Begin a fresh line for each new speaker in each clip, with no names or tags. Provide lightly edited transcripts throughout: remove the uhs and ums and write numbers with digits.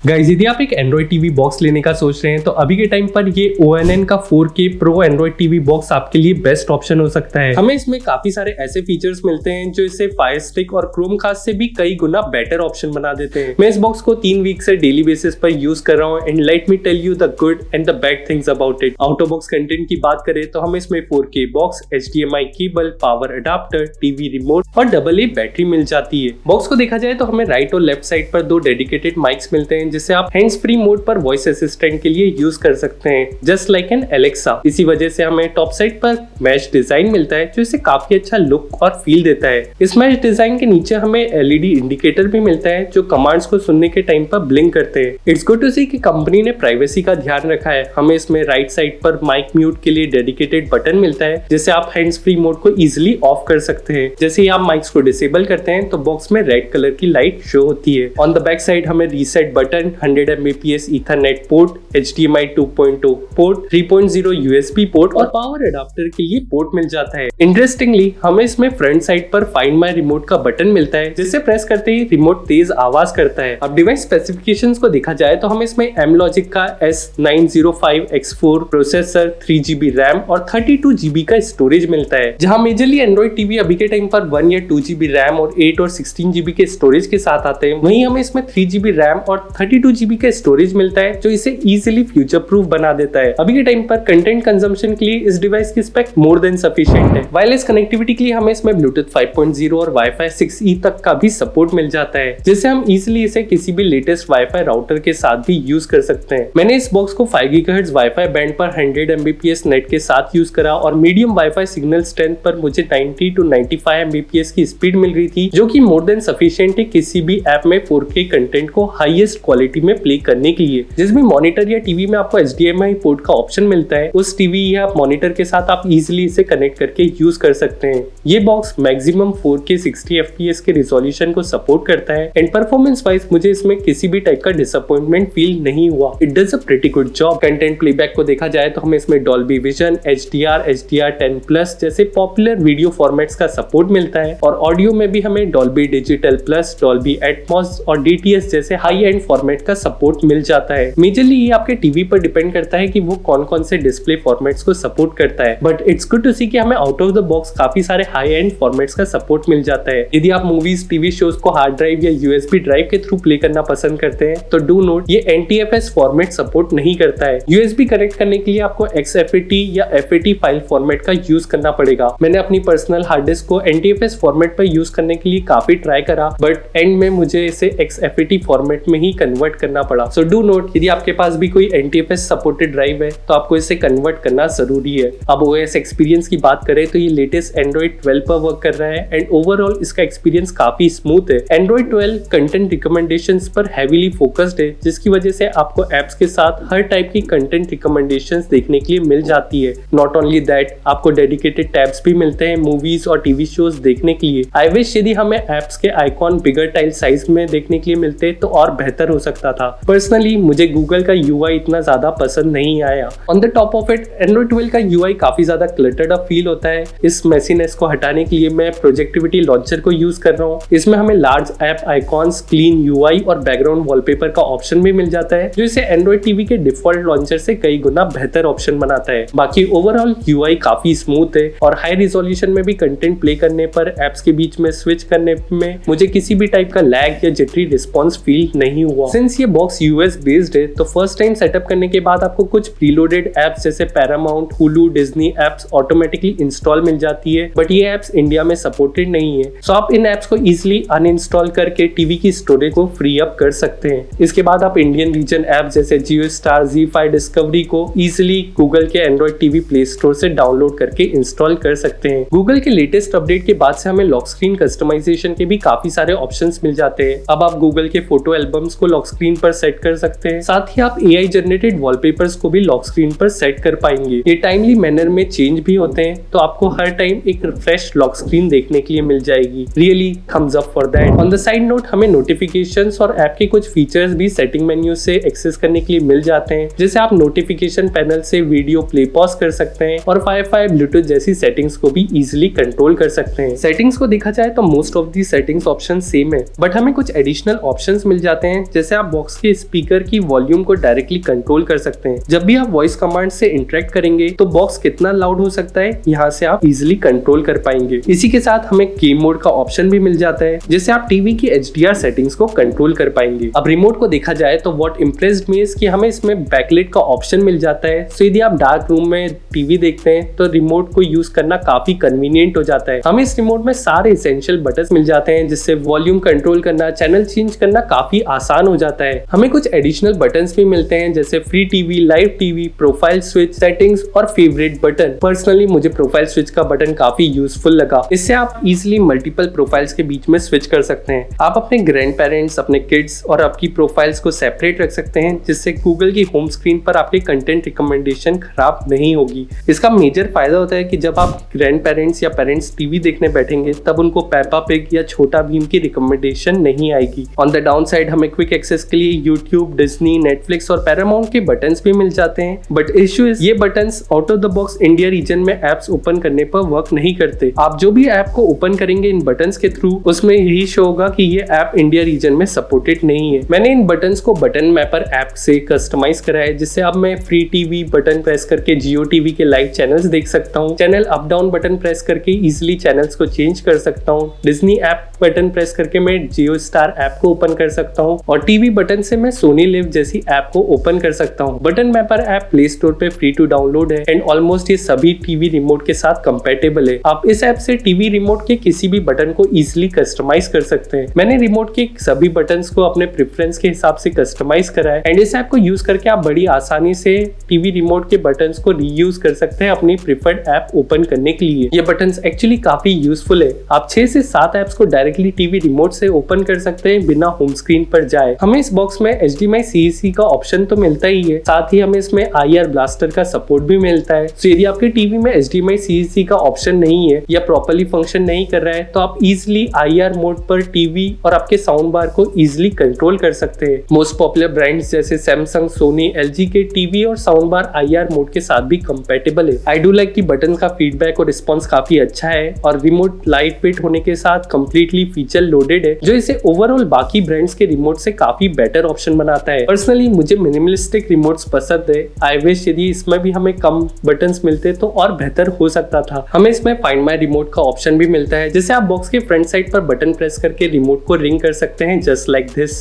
Guys, यदि आप एक एंड्रॉइड टीवी बॉक्स लेने का सोच रहे हैं तो अभी के टाइम पर ये ONN का 4K pro Android TV box आपके लिए बेस्ट ऑप्शन हो सकता है। हमें इसमें काफी सारे ऐसे फीचर्स मिलते हैं जो इसे फायर स्टिक और क्रोमकास्ट से भी कई गुना बेटर ऑप्शन बना देते हैं। मैं इस बॉक्स को 3 वीक से डेली बेसिस पर यूज कर रहा हूँ and let me tell you the good and the bad things about it. Out of box content की बात करें तो हमें इसमें 4K box, HDMI cable, power adapter, TV remote और AA बैटरी मिल जाती है। बॉक्स को देखा जाए तो हमें राइट और लेफ्ट साइड पर 2 डेडिकेटेड माइक्स मिलते हैं जिससे आप हैंड्स फ्री मोड पर वॉइस असिस्टेंट के लिए यूज कर सकते हैं, जस्ट लाइक एन एलेक्सा। इसी वजह से हमें टॉप साइड पर मैश डिजाइन मिलता है जो इसे काफी अच्छा लुक और फील देता है। इस मैश डिजाइन के नीचे हमें LED इंडिकेटर भी मिलता है जो कमांड्स को सुनने के टाइम पर ब्लिंक करते हैं। इट्स गुड टू सी कि कंपनी ने प्राइवेसी का ध्यान रखा है। हमें इसमें राइट साइड पर माइक म्यूट के लिए डेडिकेटेड बटन मिलता है जिससे आप हैंड्स फ्री मोड को इजिली ऑफ कर सकते हैं। जैसे ही आप माइक्स को डिसेबल करते हैं तो बॉक्स में रेड कलर की लाइट शो होती है। ऑन द बैक साइड हमें reset button, 100 Mbps Ethernet port, HDMI 2.0 port, 3.0 USB port और पावर अडाप्टर के लिए पोर्ट मिल जाता है। इंटरेस्टिंगली हमें इसमें फ्रंट साइड पर फाइंड माय रिमोट का बटन मिलता है जिसे प्रेस करते ही रिमोट तेज आवाज करता है। अब डिवाइस स्पेसिफिकेशंस को देखा जाए तो हमें इसमें M-Logic का S905X4 प्रोसेसर, 3GB रैम और 32GB का स्टोरेज मिलता है। जहां मेजरली एंड्रॉइड टीवी अभी के टाइम पर 1 या 2GB रैम और 8 और 16GB के स्टोरेज के साथ आते हैं, वहीं हमें इसमें 3GB रैम और 32GB का स्टोरेज मिलता है जो इसे इजीली फ्यूचर प्रूफ बना देता है। अभी के टाइम पर कंटेंट कंजम्पशन के लिए इस डिवाइस की स्पेक मोर देन सफिशिएंट है। वायरलेस कनेक्टिविटी के लिए हमें इसमें ब्लूटूथ 5.0 और वाईफाई 6E तक का भी सपोर्ट मिल जाता है जिससे हम इजीली इसे किसी भी लेटेस्ट वाईफाई राउटर के साथ भी यूज कर सकते हैं। मैंने इस बॉक्स को 5 GHz वाईफाई बैंड पर 100 Mbps नेट के साथ यूज करा और मीडियम वाईफाई सिग्नल स्ट्रेंथ पर मुझे 90 to 95 Mbps की स्पीड मिल रही थी जो कि मोर देन सफिशिएंट है किसी भी ऐप में 4K कंटेंट को हाईएस्ट क्वालिटी में प्ले करने के लिए। जिस भी मॉनिटर या टीवी में आपको HDMI पोर्ट का ऑप्शन मिलता है उस टीवी या मॉनिटर के साथ आप इजीली इसे कनेक्ट करके यूज कर सकते हैं। ये बॉक्स मैक्सिमम 4K 60 FPS के रिजोल्यूशन को सपोर्ट करता है एंड परफॉर्मेंस वाइज मुझे इसमें किसी भी टाइप का डिसअपॉइंटमेंट फील नहीं हुआ। It does a pretty good job. Content playback को देखा जाए तो हमें इसमें डॉल्बी विजन, HDR, HDR10+ जैसे पॉपुलर वीडियो फॉर्मेट्स का सपोर्ट मिलता है और ऑडियो में भी हमें Dolby digital plus, Dolby Atmos और DTS जैसे हाई एंड फॉर्मेट का सपोर्ट मिल जाता है। मेजरली ये आपके टीवी पर डिपेंड करता है कि वो कौन कौन से डिस्प्ले फॉर्मेट्स को सपोर्ट करता है, बट इट्स गुड टू सी कि हमें आउट ऑफ द बॉक्स काफी सारे हाई एंड फॉर्मेट्स का सपोर्ट मिल जाता है। यदि आप मूवीज, टीवी शोज को हार्ड ड्राइव या USB ड्राइव के थ्रू प्ले करना पसंद करते हैं तो डू नोट ये NTFS फॉर्मेट सपोर्ट नहीं करता है। USB कनेक्ट करने के लिए आपको XFAT या FAT फाइल फॉर्मेट का यूज करना पड़ेगा। मैंने अपनी पर्सनल हार्ड डिस्क को NTFS फॉर्मेट पर यूज करने के लिए काफी ट्राई करा बट एंड में मुझे इसे XFAT फॉर्मेट में ही कन्वर्ट करना पड़ा। सो डू नोट यदि आपके पास भी कोई NTFS सपोर्टेड ड्राइव है तो आपको इसे कन्वर्ट करना जरूरी है। अब OS एक्सपीरियंस की बात करें तो ये लेटेस्ट Android 12 पर वर्क कर रहा है एंड ओवरऑल इसका एक्सपीरियंस काफी स्मूथ है। Android 12 कंटेंट रिकमेंडेशंस पर हैवीली फोकस्ड है जिसकी वजह से आपको एप्स के साथ हर टाइप की कंटेंट रिकमेंडेशंस देखने के लिए मिल जाती है। नॉट ओनली दैट आपको डेडिकेटेड टैब्स भी मिलते हैं मूवीज और टीवी शोज देखने के लिए। आई विश यदि हमें एप्स के आइकॉन बिगर टाइल साइज में देखने के लिए मिलते तो और बेहतर हो सकता था। पर्सनली मुझे गूगल का UI इतना ज्यादा पसंद नहीं आया। On the top of it Android 12 का UI काफी ज्यादा क्लटर्ड अप फील होता है। इस मेसीनेस को हटाने के लिए मैं प्रोजेक्टिविटी लॉन्चर को यूज कर रहा हूँ। इसमें हमें large app icons, clean UI और बैकग्राउंड वॉलपेपर का ऑप्शन भी मिल जाता है जो इसे Android टीवी के डिफॉल्ट लॉन्चर से कई गुना बेहतर ऑप्शन बनाता है। बाकी ओवरऑल UI काफी स्मूथ है और हाई रिजोल्यूशन में भी कंटेंट प्ले करने पर एप्स के बीच में स्विच करने में मुझे किसी भी टाइप का लैग या जिटरी रिस्पॉन्स फील नहीं हुआ। सिंस ये बॉक्स US बेस्ड है तो फर्स्ट टाइम सेटअप करने के बाद आपको कुछ प्रीलोडेड एप्स जैसे Paramount, Hulu, Disney apps automatically install मिल जाती है बट ये एप्स इंडिया में सपोर्टेड नहीं है। सो आप इन एप्स को इजीली अनइंस्टॉल करके टीवी की स्टोरेज को फ्री अप कर सकते हैं। इसके बाद आप इंडियन रीजन एप्स जैसे JioStar, ZEE5 डिस्कवरी को इजीली गूगल के एंड्रॉइड टीवी प्ले स्टोर से डाउनलोड करके इंस्टॉल कर सकते हैं। गूगल के लेटेस्ट अपडेट के बाद से हमें लॉक स्क्रीन कस्टमाइजेशन के भी काफी सारे ऑप्शंस मिल जाते हैं। अब आप गूगल के फोटो एल्बम्स को लॉक स्क्रीन पर सेट कर सकते हैं। साथ ही आप AI जनरेटेड वॉलपेपर्स को भी लॉक स्क्रीन पर सेट कर पाएंगे। ये टाइमली मैनर में चेंज भी होते हैं तो आपको हर टाइम एक फ्रेश लॉक स्क्रीन देखने के लिए मिल जाएगी। Really thumbs up for that. On the side note हमें नोटिफिकेशंस और ऐप के कुछ फीचर्स भी सेटिंग मेन्यू से एक्सेस करने के लिए मिल जाते हैं जैसे आप नोटिफिकेशन पैनल से वीडियो प्ले पॉज कर सकते हैं और वाईफाई, ब्लूटूथ जैसी सेटिंग्स को भी इजीली कंट्रोल कर सकते हैं। सेटिंग्स को देखा जाए तो most of the settings option same है बट हमें कुछ एडिशनल ऑप्शंस मिल जाते हैं जैसे जैसे आप बॉक्स के स्पीकर की वॉल्यूम को डायरेक्टली कंट्रोल कर सकते हैं। जब भी आप वॉइस कमांड से इंटरेक्ट करेंगे तो बॉक्स कितना लाउड हो सकता है यहाँ से आप इजिली कंट्रोल कर पाएंगे। इसी के साथ हमें गेम मोड का ऑप्शन भी मिल जाता है, जिससे आप टीवी की HDR सेटिंग्स को कंट्रोल कर पाएंगे। अब रिमोट को देखा जाए तो व्हाट इम्प्रेस्ड मी इज कि हमें इसमें बैकलाइट का ऑप्शन मिल जाता है। सो यदि आप डार्क रूम में टीवी देखते हैं तो रिमोट को यूज करना काफी कन्वीनियंट हो जाता है। हमें इस रिमोट में सारे एसेंशियल बटन्स मिल जाते हैं, जिससे वॉल्यूम कंट्रोल करना, चैनल चेंज करना काफी आसान हो जाता है। हमें कुछ एडिशनल बटन्स भी मिलते हैं, जैसे free TV, live TV, profile switch, settings और फेवरेट बटन। पर्सनली मुझे प्रोफाइल स्विच का बटन काफी यूजफुल लगा। इससे आप इजिली मल्टीपल प्रोफाइल्स के बीच में स्विच कर सकते हैं। आप अपने ग्रैंड पेरेंट्स, अपने किड्स और आपकी प्रोफाइल्स को सेपरेट रख सकते हैं, जिससे गूगल की होम स्क्रीन पर आपकी कंटेंट रिकमेंडेशन खराब नहीं होगी। इसका मेजर फायदा होता है कि जब आप ग्रैंड पेरेंट्स या पेरेंट्स टीवी देखने बैठेंगे तब उनको पेपा पिग या छोटा भीम की रिकमेंडेशन नहीं आएगी। ऑन द डाउन साइड हमें क्विक एक्सेस के लिए यूट्यूब, डिज्नी, नेटफ्लिक्स और पैरामाउंट के बटन्स भी मिल जाते हैं। बट इश्यू इज ये buttons out of the box India region में एप्स ओपन करने पर वर्क नहीं करते। आप जो भी ऐप को ओपन करेंगे इन बटन्स के थ्रू, उसमें यही शो होगा कि ये ऐप इंडिया रीजन में सपोर्टेड नहीं है। मैंने इन बटन्स को बटन मैपर ऐप से कस्टमाइज करा है, जिससे अब मैं फ्री टीवी बटन प्रेस करके जियो टीवी के लाइव चैनल्स देख सकता हूँ। Channel up down button press करके इजिली चैनल्स को चेंज कर सकता हूँ। डिज्नी ऐप बटन प्रेस करके मैं जियो स्टार ऐप को ओपन कर सकता हूँ और टीवी बटन से मैं सोनी लिव जैसी ऐप को ओपन कर सकता हूँ। Button mapper app play store पे फ्री टू डाउनलोड है एंड ऑलमोस्ट ये सभी टीवी रिमोट के साथ कंपेटेबल है। आप इस ऐप से टीवी रिमोट के किसी भी बटन को इजिली कस्टमाइज कर सकते हैं। मैंने रिमोट के सभी बटन्स को अपने प्रेफरेंस के हिसाब से कस्टमाइज करा है एंड इस ऐप को यूज करके आप बड़ी आसानी से टीवी रिमोट के बटन्स को रीयूज कर सकते हैं अपनी प्रिफर्ड ऐप ओपन करने के लिए। ये बटन्स एक्चुअली काफी यूजफुल है। आप 6 से 7 ऐप्स को डायरेक्टली टीवी रिमोट से ओपन कर सकते हैं बिना होम स्क्रीन पर जाए। हमें इस बॉक्स में HDMI CEC का ऑप्शन तो मिलता ही है, साथ ही हमें इसमें IR ब्लास्टर का सपोर्ट भी मिलता है। तो यदि आपके टीवी में HDMI CEC का ऑप्शन नहीं है या प्रॉपर्ली फंक्शन नहीं कर रहा है तो आप इजिली IR मोड पर टीवी और आपके साउंड बार को इजिली कंट्रोल कर सकते हैं। मोस्ट पॉपुलर ब्रांड्स जैसे सैमसंग, सोनी, LG के टीवी और साउंड बार IR मोड के साथ भी कंपेटेबल है। आई डू लाइक कि बटन का फीडबैक और रिस्पॉन्स काफी अच्छा है और रिमोट लाइट वेट होने के साथ कंप्लीटली फीचर लोडेड है, जो इसे ओवरऑल बाकी ब्रांड्स के रिमोट से काफी बेटर ऑप्शन बनाता है। पर्सनली मुझे मिनिमलिस्टिक रिमोट्स पसंद है। आई विश यदि इसमें भी हमें कम बटन्स मिलते तो और बेहतर हो सकता था। हमें इसमें फाइंड माय रिमोट का ऑप्शन भी मिलता है, जिससे आप बॉक्स के फ्रंट साइड पर बटन प्रेस करके रिमोट को रिंग कर सकते हैं जस्ट लाइक दिस।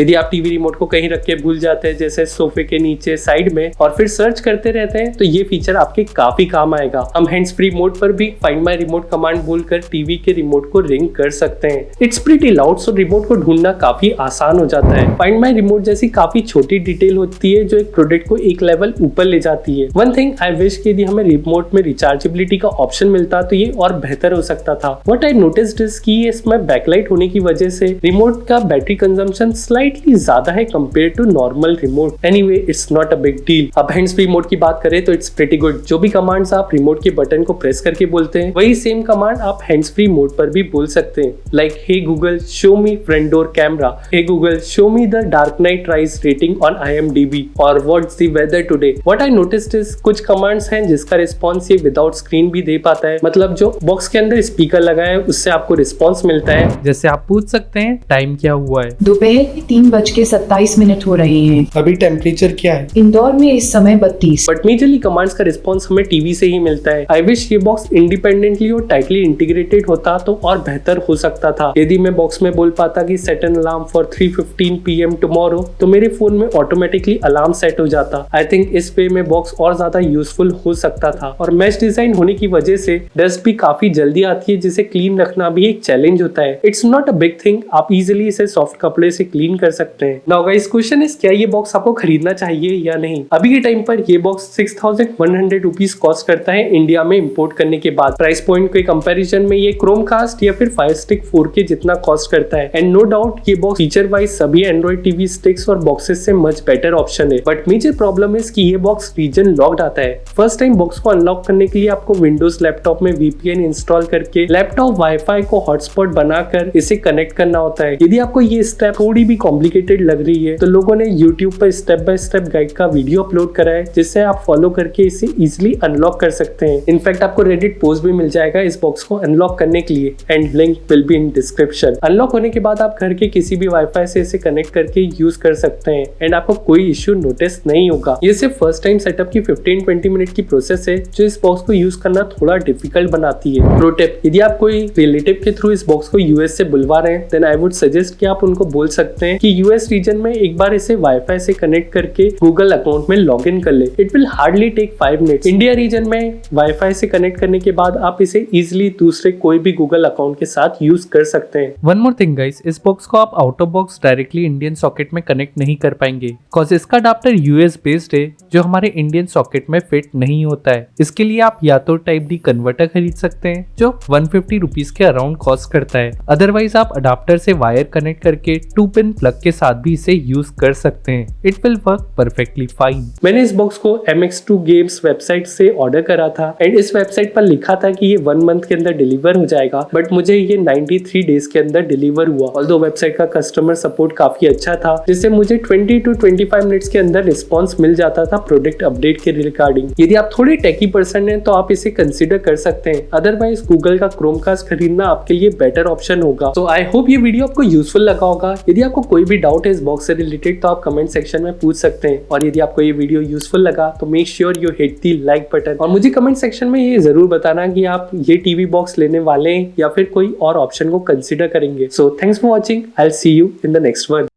यदि आप टीवी रिमोट को कहीं रख के भूल जाते हैं, जैसे सोफे के नीचे, साइड में, और फिर सर्च करते रहते हैं, तो ये फीचर आपके काफी काम आएगा। हम हैंड्स फ्री मोड पर भी फाइंड माय रिमोट कमांड बोलकर टीवी के रिमोट को रिंग कर सकते हैं। It's pretty loud, so remote को ढूंढना काफी आसान हो जाता है। फाइंड माय रिमोट जैसी काफी छोटी डिटेल होती है जो एक प्रोडक्ट को एक लेवल ऊपर ले जाती है। वन थिंग आई विश कि यदि हमें रिमोट में रिचार्जेबिलिटी का ऑप्शन मिलता तो ये और बेहतर हो सकता था। व्हाट आई नोटिस्ड इज कि इसमें बैकलाइट होने की वजह से रिमोट का बैटरी कंजम्पशन स्लाइटली ज्यादा है compare to normal remote. Anyway, it's not a big deal. अब हैंड्स फ्री मोड की बात करें तो इट्स प्रीटी गुड। जो भी कमांड्स आप रिमोट के बटन को प्रेस करके बोलते हैं, वही सेम कमांड आप हैंड्स फ्री मोड पर भी बोल सकते हैं। Like hey Google show me front door camera, hey Google show me the dark night rise rating on IMDb, और what's the weather today. What I noticed is कुछ commands हैं जिसका response ये विदाउट स्क्रीन भी दे पाता है, मतलब जो बॉक्स के अंदर स्पीकर लगा है उससे आपको रिस्पॉन्स मिलता है।
जैसे आप पूछ सकते हैं टाइम क्या हुआ है,
दोपहर के 3:27 हो रहे हैं।
अभी टेम्परेचर क्या है?
इंदौर में इस समय 32।
बट मेजरली कमांड्स का रिस्पॉन्स हमें टीवी से ही मिलता है। आई विश ये बॉक्स इंडिपेंडेंटली और टाइटली इंटीग्रेटेड होता तो और बेहतर हो सकता था। यदि मैं बॉक्स में बोल पाता कि set an alarm for 3:15 PM tomorrow, तो मेरे फोन में ऑटोमेटिकली अलार्म सेट हो जाता। आई थिंक इस वे में बॉक्स और ज्यादा यूजफुल हो सकता था। और मैश डिजाइन होने की वजह से डस्ट भी काफी जल्दी आती है, जिसे क्लीन रखना भी एक चैलेंज होता है। It's not a big thing, आप इजिली इसे सॉफ्ट कपड़े से क्लीन कर सकते हैं। नाउ गाइस, क्वेश्चन इज क्या ये बॉक्स आपको खरीदना चाहिए या नहीं? अभी के टाइम पर ये बॉक्स 6100 रुपीज कॉस्ट करता है इंडिया में इंपोर्ट करने के बाद। प्राइस पॉइंट के कंपैरिजन में ये क्रोमकास्ट या फिर फायर स्टिक 4K जितना कॉस्ट करता है। एंड नो डाउट ये बॉक्स फीचर वाइज सभी एंड्रॉइड टीवी स्टिक्स और बॉक्सेस से मच बेटर ऑप्शन है। बट मेजर प्रॉब्लम इज कि ये बॉक्स रीजन लॉक्ड आता है। फर्स्ट टाइम बॉक्स को अनलॉक करने के लिए आपको विंडोज लैपटॉप में VPN इंस्टॉल करके लैपटॉप वाईफाई को हॉटस्पॉट बनाकर इसे कनेक्ट करना होता है। यदि आपको ये स्टेप थोड़ी भी कॉम्प्लिकेटेड लग रही है तो लोगों ने YouTube पर स्टेप बाय स्टेप गाइड का वीडियो अपलोड करा है, जिससे आप फॉलो करके इसे इजिली अनलॉक कर सकते हैं। इनफैक्ट आपको रेडिट पोस्ट भी मिल जाएगा इस बॉक्स को अनलॉक करने के लिए, and link will be in description. Unlock होने के बाद आप घर के किसी भी वाईफाई से इसे कनेक्ट करके यूज कर सकते हैं एंड आपको कोई इश्यू नोटिस नहीं होगा। ये सिर्फ फर्स्ट टाइम सेटअप की 15-20 मिनट की प्रोसेस है जो इस बॉक्स को यूज करना थोड़ा डिफिकल्ट बनाती है। प्रो टिप, यदि आप कोई रिलेटिव के थ्रू इस बॉक्स को यूएस से बुलवा रहे हैं देन आई वुड सजेस्ट कि आप उनको बोल सकते हैं कि यूएस रीजन में एक बार इसे वाईफाई से कनेक्ट करके गूगल अकाउंट में लॉग इन कर ले। It will hardly take 5 minutes. India region में वाईफाई से कनेक्ट करने के बाद आप इसे इजिली दूसरे कोई भी गूगल अकाउंट के साथ यूज कर सकते हैं।
वन मोर थिंग गाइस, इस बॉक्स को आप out of box directly Indian socket में कनेक्ट नहीं कर पाएंगे बिकॉज इसका अडाप्टर यूएस बेस्ड है जो हमारे इंडियन सॉकेट में फिट नहीं होता है। इसके लिए आप या तो टाइप डी कन्वर्टर खरीद सकते हैं जो 150 रुपीज के अराउंड कॉस्ट करता है, अदरवाइज आप अडाप्टर से वायर कनेक्ट करके 2 पिन प्लग के साथ भी इसे यूज कर सकते हैं। It will work perfectly fine.
मैंने इस बॉक्स को MX2 गेम्स वेबसाइट से ऑर्डर करा था एंड इस वेबसाइट पर लिखा था कि ये 1 मंथ के अंदर डिलीवर हो जाएगा, बट मुझे ये 93 डेज के अंदर डिलीवर हुआ। ऑल्दो वेबसाइट का कस्टमर सपोर्ट काफी अच्छा था जिससे मुझे 20 to 25 मिनट्स के अंदर रिस्पॉन्स मिल जाता था प्रोडक्ट अपडेट के रिगार्डिंग। यदि आप थोड़े टेकी पर्सन हैं तो आप इसे कंसीडर कर सकते हैं, अदरवाइज गूगल का क्रोमकास्ट खरीदना आपके लिए बेटर ऑप्शन होगा। तो आई होप ये वीडियो आपको यूजफुल लगा होगा। यदि आपको कोई भी डाउट है इस बॉक्स से रिलेटेड तो आप कमेंट सेक्शन में पूछ सकते हैं, और यदि आपको ये वीडियो यूजफुल लगा तो make sure you hit the like button, और मुझे कमेंट सेक्शन में ये जरूर बताना कि आप ये टीवी बॉक्स लेने वाले हैं या फिर कोई और ऑप्शन को कंसीडर करेंगे। So thanks for watching, I will see you in the next one.